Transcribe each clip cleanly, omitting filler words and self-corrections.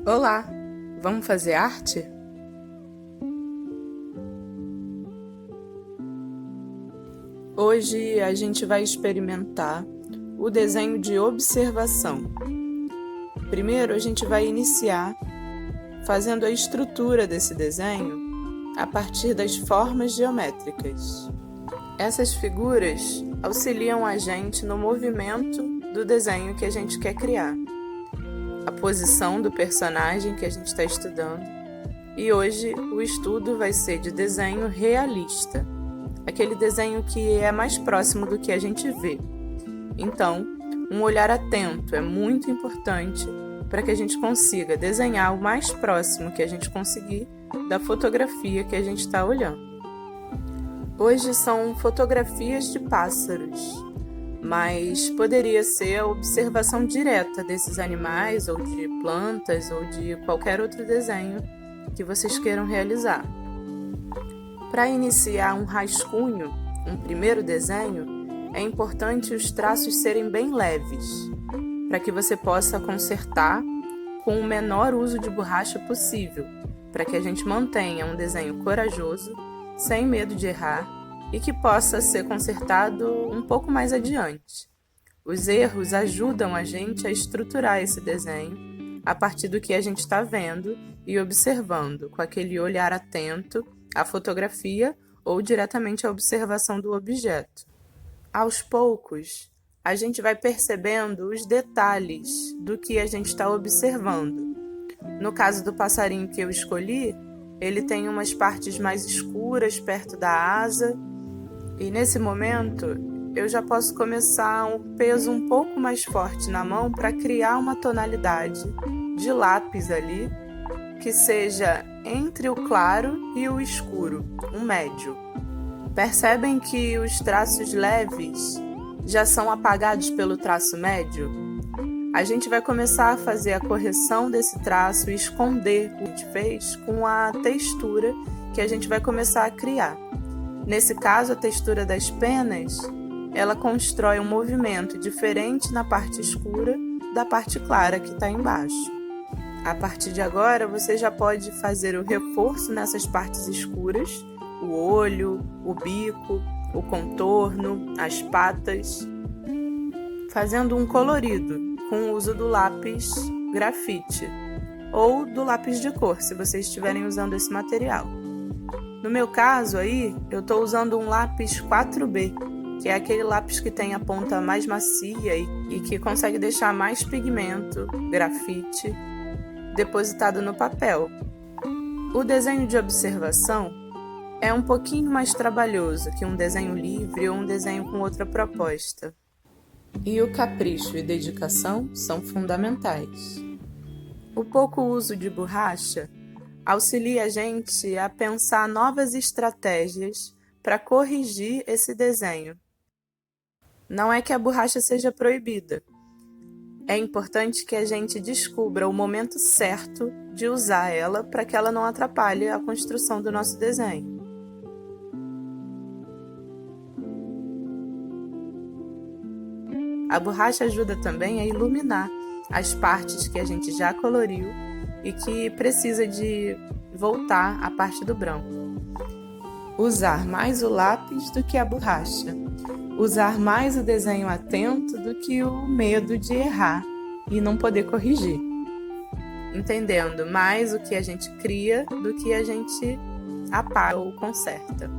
Olá, vamos fazer arte? Hoje a gente vai experimentar o desenho de observação. Primeiro a gente vai iniciar fazendo a estrutura desse desenho a partir das formas geométricas. Essas figuras auxiliam a gente no movimento do desenho que a gente quer criar, a posição do personagem que a gente está estudando, e hoje o estudo vai ser de desenho realista, aquele desenho que é mais próximo do que a gente vê. Então, um olhar atento é muito importante para que a gente consiga desenhar o mais próximo que a gente conseguir da fotografia que a gente está olhando. Hoje são fotografias de pássaros, mas poderia ser a observação direta desses animais ou de plantas ou de qualquer outro desenho que vocês queiram realizar. Para iniciar um rascunho, um primeiro desenho, é importante os traços serem bem leves, para que você possa consertar com o menor uso de borracha possível, para que a gente mantenha um desenho corajoso, sem medo de errar, e que possa ser consertado um pouco mais adiante. Os erros ajudam a gente a estruturar esse desenho a partir do que a gente está vendo e observando, com aquele olhar atento à fotografia ou diretamente à observação do objeto. Aos poucos, a gente vai percebendo os detalhes do que a gente está observando. No caso do passarinho que eu escolhi, ele tem umas partes mais escuras perto da asa, e nesse momento eu já posso começar um peso um pouco mais forte na mão para criar uma tonalidade de lápis ali que seja entre o claro e o escuro, um médio. Percebem que os traços leves já são apagados pelo traço médio? A gente vai começar a fazer a correção desse traço e esconder o que a gente fez com a textura que a gente vai começar a criar. Nesse caso, a textura das penas, ela constrói um movimento diferente na parte escura da parte clara que está embaixo. A partir de agora, você já pode fazer o reforço nessas partes escuras, o olho, o bico, o contorno, as patas, fazendo um colorido com o uso do lápis grafite ou do lápis de cor, se vocês estiverem usando esse material. No meu caso aí, eu estou usando um lápis 4B, que é aquele lápis que tem a ponta mais macia e que consegue deixar mais pigmento, grafite, depositado no papel. O desenho de observação é um pouquinho mais trabalhoso que um desenho livre ou um desenho com outra proposta. E o capricho e dedicação são fundamentais. O pouco uso de borracha auxilia a gente a pensar novas estratégias para corrigir esse desenho. Não é que a borracha seja proibida. É importante que a gente descubra o momento certo de usar ela para que ela não atrapalhe a construção do nosso desenho. A borracha ajuda também a iluminar as partes que a gente já coloriu e que precisa de voltar à parte do branco. Usar mais o lápis do que a borracha. Usar mais o desenho atento do que o medo de errar e não poder corrigir. Entendendo mais o que a gente cria do que a gente apaga ou conserta.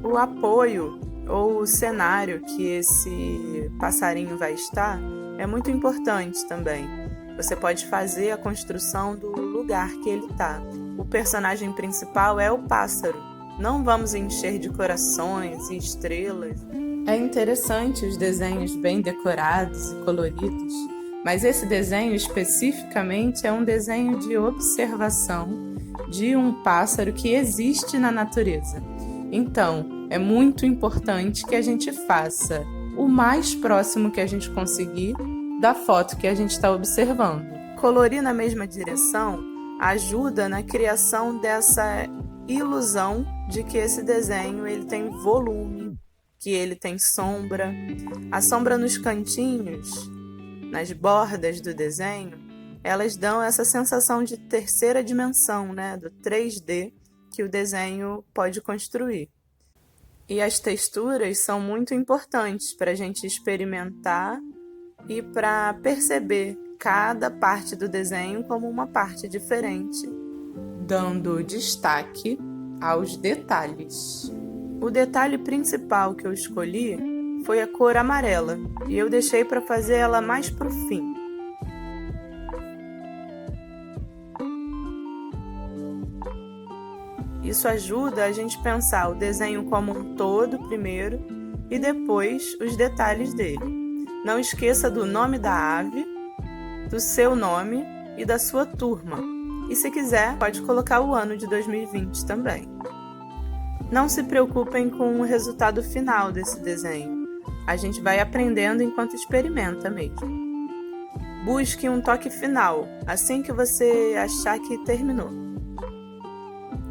O apoio ou o cenário que esse passarinho vai estar é muito importante também. Você pode fazer a construção do lugar que ele está. O personagem principal é o pássaro. Não vamos encher de corações e estrelas. É interessante os desenhos bem decorados e coloridos, mas esse desenho especificamente é um desenho de observação de um pássaro que existe na natureza. Então, é muito importante que a gente faça o mais próximo que a gente conseguir da foto que a gente está observando. Colorir na mesma direção ajuda na criação dessa ilusão de que esse desenho ele tem volume, que ele tem sombra. A sombra nos cantinhos, nas bordas do desenho, elas dão essa sensação de terceira dimensão, né, do 3D que o desenho pode construir. E as texturas são muito importantes para a gente experimentar e para perceber cada parte do desenho como uma parte diferente, dando destaque aos detalhes. O detalhe principal que eu escolhi foi a cor amarela, e eu deixei para fazer ela mais para o fim. Isso ajuda a gente pensar o desenho como um todo primeiro e depois os detalhes dele. Não esqueça do nome da ave, do seu nome e da sua turma. E se quiser, pode colocar o ano de 2020 também. Não se preocupem com o resultado final desse desenho. A gente vai aprendendo enquanto experimenta mesmo. Busque um toque final, assim que você achar que terminou.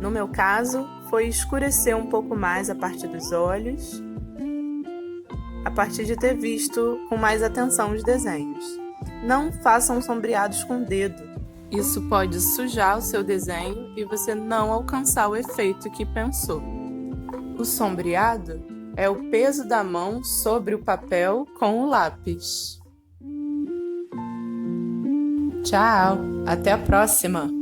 No meu caso, foi escurecer um pouco mais a parte dos olhos, a partir de ter visto com mais atenção os desenhos. Não façam sombreados com o dedo. Isso pode sujar o seu desenho e você não alcançar o efeito que pensou. O sombreado é o peso da mão sobre o papel com o lápis. Tchau, até a próxima!